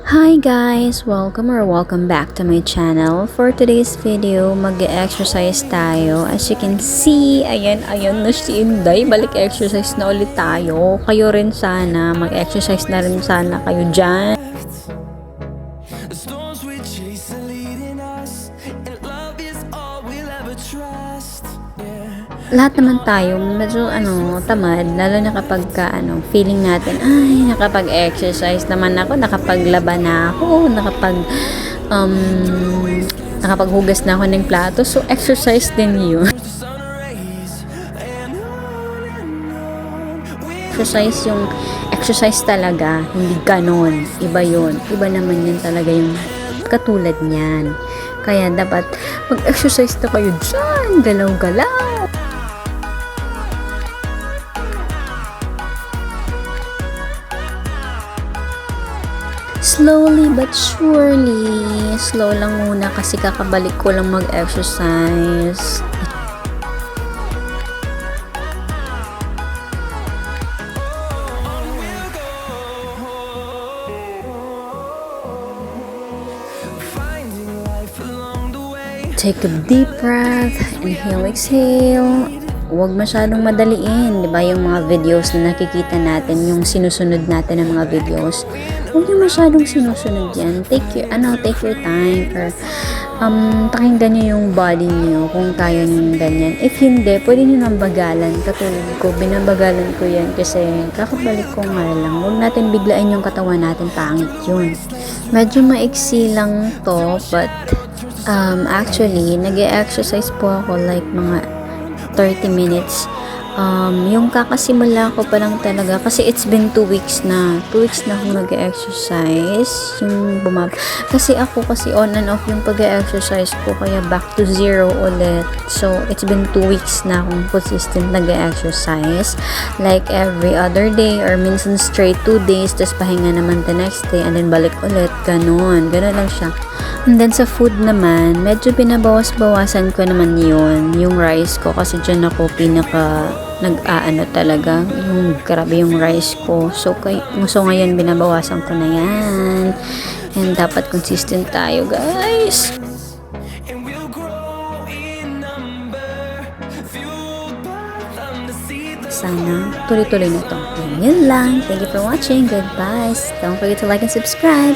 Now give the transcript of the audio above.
Hi guys! Welcome back to my channel. For today's video, mag-exercise tayo. As you can see, ayan na si Inday. Balik exercise na ulit tayo. Kayo rin sana, mag-exercise na rin sana kayo dyan. Lahat naman tayo medyo tamad, lalo na kapag feeling natin ay nakapag-exercise naman ako, nakapaglaba na ako, nakapaghugas na ako ng plato, so exercise din yun. Exercise talaga, hindi ganon, iba yun, iba naman yun talaga yung katulad niyan. Kaya dapat mag-exercise na kayo dyan, galaw-galaw. Slowly but surely. Slow lang muna kasi kakabalik ko lang mag-exercise. Take a deep breath. Inhale, exhale. Huwag masyadong madaliin, 'di ba? Yung mga videos na nakikita natin, yung sinusunod natin ng mga videos. Huwag niyo masyadong sinusunod 'yan. Take your time or pakinggan niyo yung body niyo kung kaya niyo yung ganyan. If hindi, pwede niyo nang bagalan. Katulad ko, binabagalan ko 'yan kasi kakabalik ko nga lang. Huwag natin biglain yung katawan natin, pangit 'yun. Medyo maiksi lang 'to, but actually, nag-exercise po ako like mga 30 minutes. Yung kakasimula ko pa lang talaga kasi it's been 2 weeks na. 2 weeks na akong nag-exercise. Kasi on and off yung pag-exercise ko, kaya back to zero ulit. So, it's been 2 weeks na akong consistent nag-exercise. Like every other day or minsan straight 2 days, tapos pahinga naman the next day and then balik ulit. Ganon lang siya. And then sa food naman, medyo pinabawas-bawasan ko naman yung rice ko kasi dyan ako talaga, yung grabe yung rice ko. So ngayon binabawasan ko na yan. And dapat consistent tayo, guys. Sana tuloy-tuloy na to. Yun lang. Thank you for watching. Goodbye. Don't forget to like and subscribe.